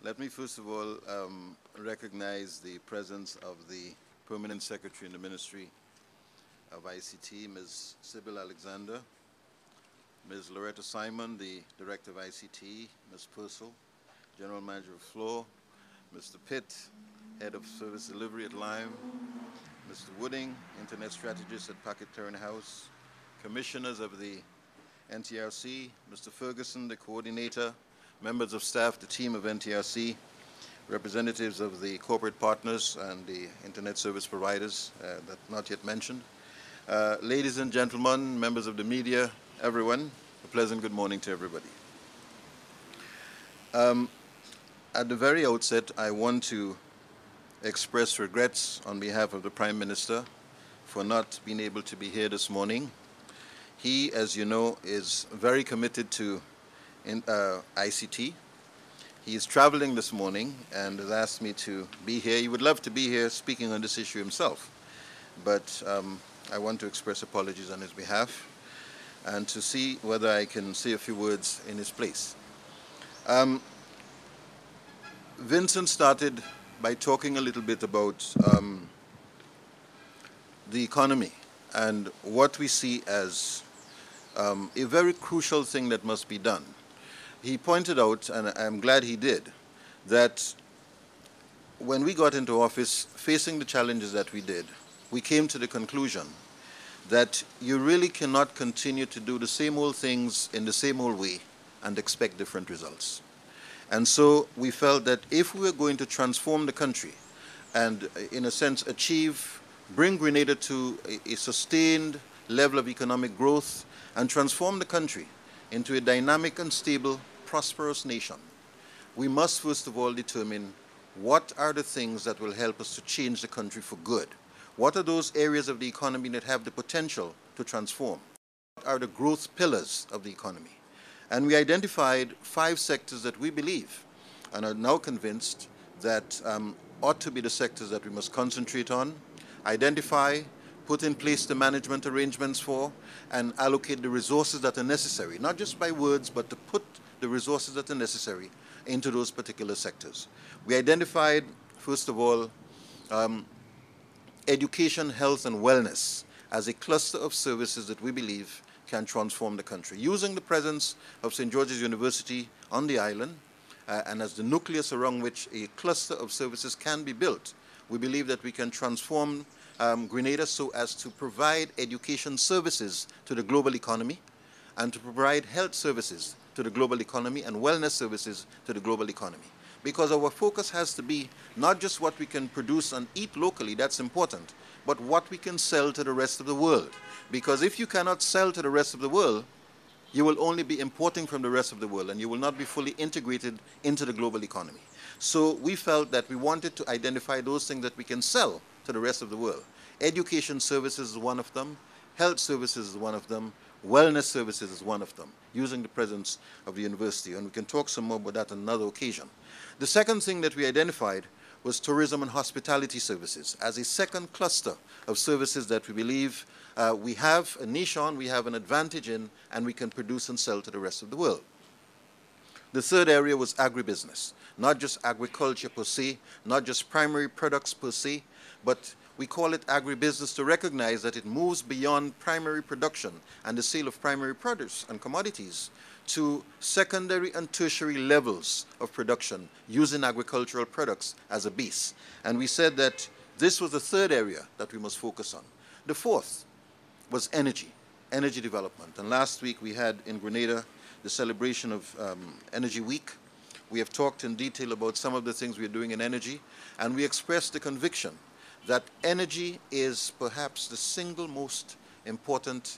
Let me first of all recognize the presence of the Permanent Secretary in the Ministry of ICT, Ms. Sybil Alexander, Ms. Loretta Simon, the Director of ICT, Ms. Purcell, General Manager of Floor, Mr. Pitt, Head of Service Delivery at Lime, Mr. Wooding, Internet Strategist at Packet Clearinghouse, Commissioners of the NTRC, Mr. Ferguson, the Coordinator, members of staff, the team of NTRC, representatives of the corporate partners and the internet service providers that not yet mentioned. Ladies and gentlemen, members of the media, everyone, a pleasant good morning to everybody. At the very outset, I want to express regrets on behalf of the Prime Minister for not being able to be here this morning. He, as you know, is very committed to ICT. He is traveling this morning and has asked me to be here. He would love to be here speaking on this issue himself, but I want to express apologies on his behalf and to see whether I can say a few words in his place. Vincent started by talking a little bit about the economy and what we see as a very crucial thing that must be done. He pointed out, and I'm glad he did, that when we got into office, facing the challenges that we did, we came to the conclusion that you really cannot continue to do the same old things in the same old way and expect different results. And so we felt that if we were going to transform the country and, in a sense, bring Grenada to a sustained level of economic growth and transform the country into a dynamic and stable, prosperous nation, we must first of all determine what are the things that will help us to change the country for good. What are those areas of the economy that have the potential to transform? What are the growth pillars of the economy? And we identified 5 sectors that we believe and are now convinced that ought to be the sectors that we must concentrate on, identify, put in place the management arrangements for, and allocate the resources that are necessary, not just by words, but to put the resources that are necessary into those particular sectors. We identified, first of all, education, health, and wellness as a cluster of services that we believe can transform the country. Using the presence of St. George's University on the island and as the nucleus around which a cluster of services can be built, we believe that we can transform Grenada so as to provide education services to the global economy and to provide health services to the global economy and wellness services to the global economy. Because our focus has to be not just what we can produce and eat locally, that's important, but what we can sell to the rest of the world. Because if you cannot sell to the rest of the world, you will only be importing from the rest of the world and you will not be fully integrated into the global economy. So we felt that we wanted to identify those things that we can sell to the rest of the world. Education services is one of them, health services is one of them, wellness services is one of them, using the presence of the university. And we can talk some more about that on another occasion. The second thing that we identified was tourism and hospitality services as a second cluster of services that we believe we have a niche on, we have an advantage in, and we can produce and sell to the rest of the world. The third area was agribusiness, not just agriculture per se, not just primary products per se, but we call it agribusiness to recognize that it moves beyond primary production and the sale of primary produce and commodities to secondary and tertiary levels of production using agricultural products as a base. And we said that this was the third area that we must focus on. The fourth was energy development. And last week we had in Grenada the celebration of Energy Week. We have talked in detail about some of the things we are doing in energy, and we expressed the conviction that energy is perhaps the single most important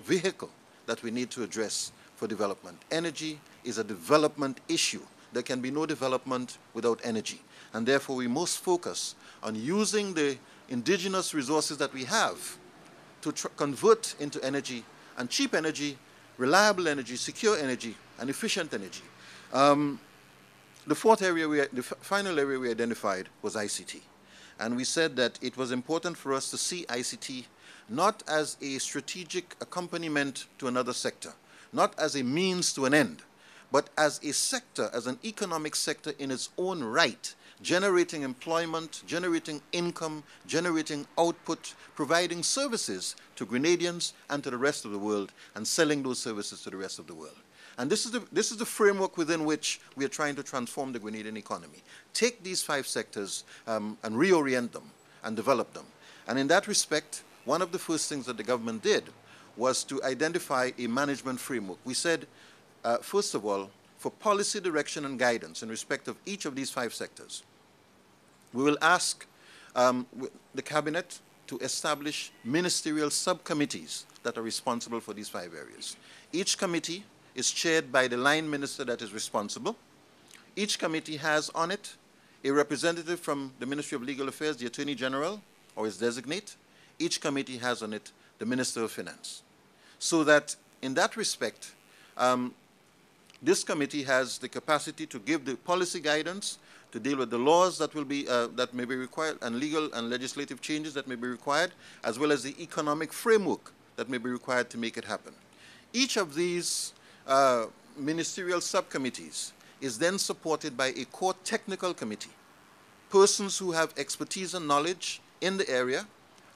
vehicle that we need to address for development. Energy is a development issue. There can be no development without energy. And therefore we must focus on using the indigenous resources that we have to convert into energy, and cheap energy, reliable energy, secure energy, and efficient energy. The final area we identified was ICT. And we said that it was important for us to see ICT not as a strategic accompaniment to another sector, not as a means to an end, but as a sector, as an economic sector in its own right, generating employment, generating income, generating output, providing services to Grenadians and to the rest of the world, and selling those services to the rest of the world. And this is the framework within which we are trying to transform the Grenadian economy. Take these 5 sectors and reorient them and develop them. And in that respect, one of the first things that the government did was to identify a management framework. We said, first of all, for policy direction and guidance in respect of each of these 5 sectors, we will ask the Cabinet to establish ministerial subcommittees that are responsible for these 5 areas. Each committee is chaired by the line minister that is responsible. Each committee has on it a representative from the Ministry of Legal Affairs, the Attorney General, or his designate. Each committee has on it the Minister of Finance. So that in that respect, this committee has the capacity to give the policy guidance, to deal with the laws that will be that may be required, and legal and legislative changes that may be required, as well as the economic framework that may be required to make it happen. Each of these ministerial subcommittees is then supported by a core technical committee, persons who have expertise and knowledge in the area,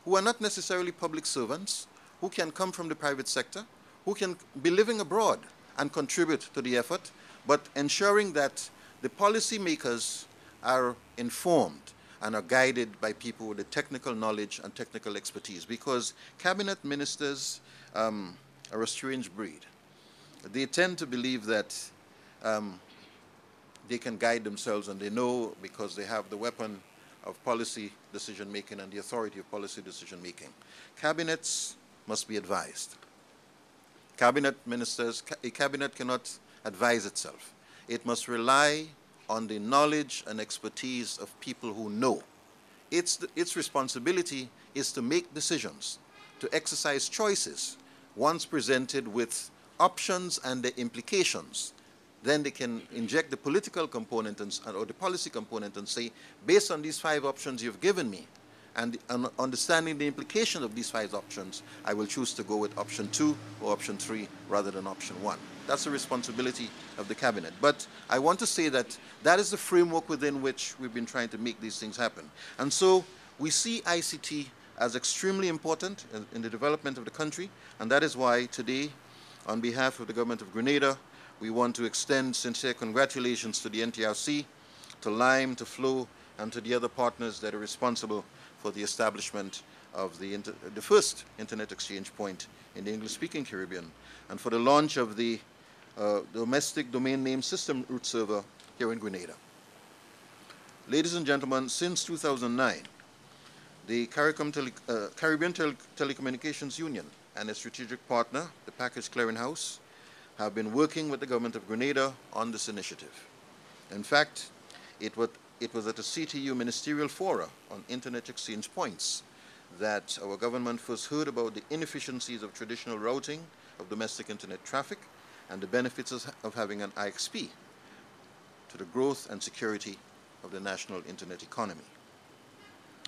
who are not necessarily public servants, who can come from the private sector, who can be living abroad and contribute to the effort, but ensuring that the policymakers are informed and are guided by people with the technical knowledge and technical expertise, because cabinet ministers are a strange breed. They tend to believe that they can guide themselves, and they know because they have the weapon of policy decision-making and the authority of policy decision-making. Cabinets must be advised. Cabinet ministers, a cabinet cannot advise itself. It must rely on the knowledge and expertise of people who know. Its responsibility is to make decisions, to exercise choices. Once presented with options and the implications, then they can inject the political component or the policy component and say, based on these 5 options you've given me, and understanding the implication of these 5 options, I will choose to go with option 2 or option 3 rather than option 1. That's the responsibility of the cabinet. But I want to say that that is the framework within which we've been trying to make these things happen. And so we see ICT as extremely important in the development of the country, and that is why today, on behalf of the government of Grenada, we want to extend sincere congratulations to the NTRC, to Lime, to Flow, and to the other partners that are responsible for the establishment of the first Internet exchange point in the English-speaking Caribbean, and for the launch of the domestic domain name system root server here in Grenada. Ladies and gentlemen, since 2009, the Caribbean Telecommunications Union and a strategic partner, the Package Clearinghouse, have been working with the government of Grenada on this initiative. In fact, it was at the CTU Ministerial Fora on Internet Exchange Points that our government first heard about the inefficiencies of traditional routing of domestic Internet traffic and the benefits of having an IXP to the growth and security of the national Internet economy.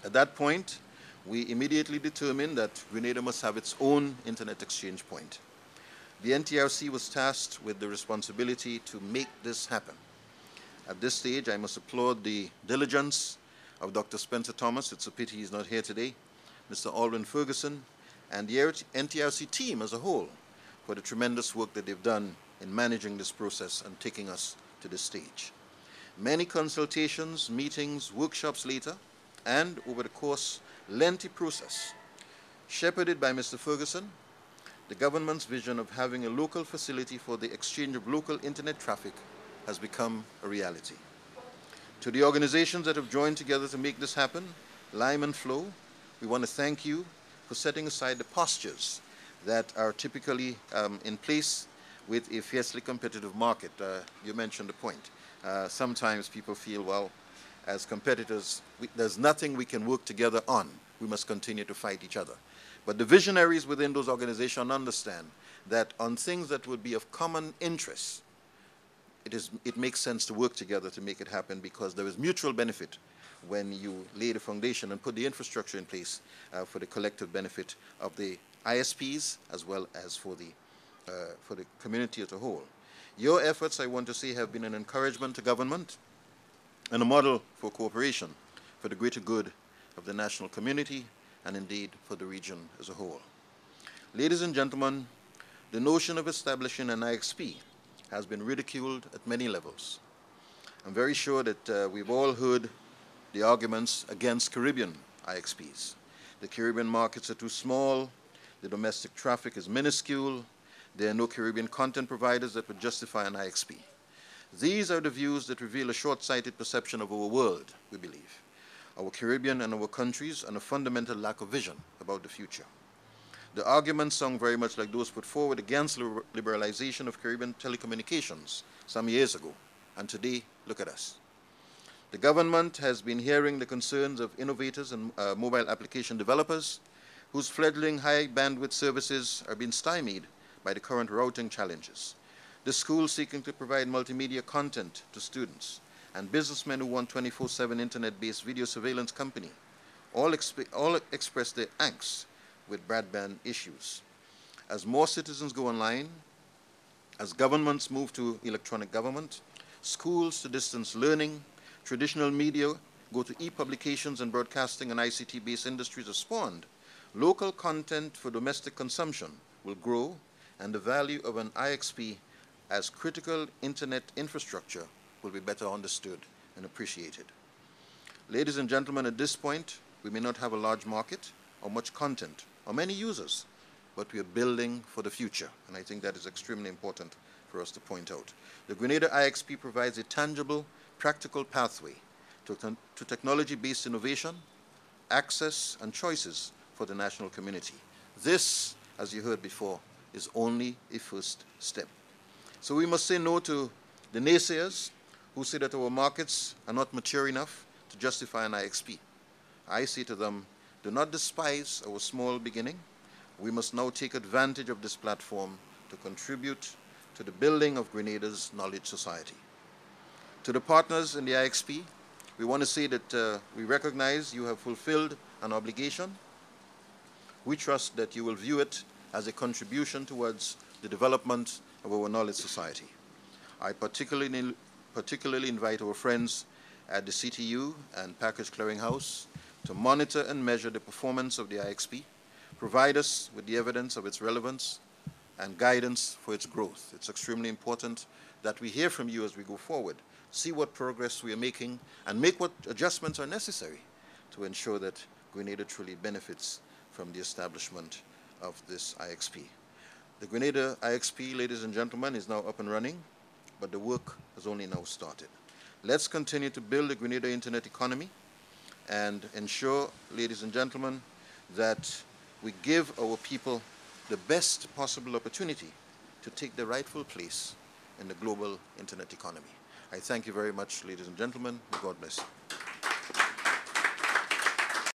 At that point, we immediately determined that Grenada must have its own Internet exchange point. The NTRC was tasked with the responsibility to make this happen. At this stage, I must applaud the diligence of Dr. Spencer Thomas. It's a pity he's not here today, Mr. Alwyn Ferguson, and the NTRC team as a whole for the tremendous work that they've done in managing this process and taking us to this stage. Many consultations, meetings, workshops later, and over the course, lengthy process, shepherded by Mr. Ferguson, the government's vision of having a local facility for the exchange of local internet traffic has become a reality. To the organizations that have joined together to make this happen, Lime and Flow, we want to thank you for setting aside the postures that are typically in place with a fiercely competitive market. You mentioned the point. Sometimes people feel, well, as competitors, there's nothing we can work together on. We must continue to fight each other. But the visionaries within those organizations understand that on things that would be of common interest, it makes sense to work together to make it happen, because there is mutual benefit when you lay the foundation and put the infrastructure in place for the collective benefit of the ISPs as well as for the community as a whole. Your efforts, I want to say, have been an encouragement to government and a model for cooperation for the greater good of the national community and indeed for the region as a whole. Ladies and gentlemen, the notion of establishing an IXP has been ridiculed at many levels. I'm very sure that we've all heard the arguments against Caribbean IXPs. The Caribbean markets are too small, the domestic traffic is minuscule, there are no Caribbean content providers that would justify an IXP. These are the views that reveal a short-sighted perception of our world, we believe, our Caribbean and our countries, and a fundamental lack of vision about the future. The arguments sound very much like those put forward against liberalization of Caribbean telecommunications some years ago, and today, look at us. The government has been hearing the concerns of innovators and mobile application developers whose fledgling high bandwidth services are being stymied by the current routing challenges. The schools seeking to provide multimedia content to students, and businessmen who want 24/7 internet-based video surveillance company, all express their angst with broadband issues. As more citizens go online, as governments move to electronic government, schools to distance learning, traditional media go to e-publications, and broadcasting and ICT-based industries are spawned, local content for domestic consumption will grow, and the value of an IXP as critical internet infrastructure will be better understood and appreciated. Ladies and gentlemen, at this point, we may not have a large market or much content or many users, but we are building for the future, and I think that is extremely important for us to point out. The Grenada IXP provides a tangible, practical pathway to technology-based innovation, access, and choices for the national community. This, as you heard before, is only a first step. So we must say no to the naysayers who say that our markets are not mature enough to justify an IXP. I say to them, do not despise our small beginning. We must now take advantage of this platform to contribute to the building of Grenada's knowledge society. To the partners in the IXP, we want to say that we recognize you have fulfilled an obligation. We trust that you will view it as a contribution towards the development of our knowledge society. I particularly invite our friends at the CTU and Package Clearinghouse to monitor and measure the performance of the IXP, provide us with the evidence of its relevance, and guidance for its growth. It's extremely important that we hear from you as we go forward, see what progress we are making, and make what adjustments are necessary to ensure that Grenada truly benefits from the establishment of this IXP. The Grenada IXP, ladies and gentlemen, is now up and running, but the work has only now started. Let's continue to build the Grenada internet economy and ensure, ladies and gentlemen, that we give our people the best possible opportunity to take their rightful place in the global internet economy. I thank you very much, ladies and gentlemen. God bless you.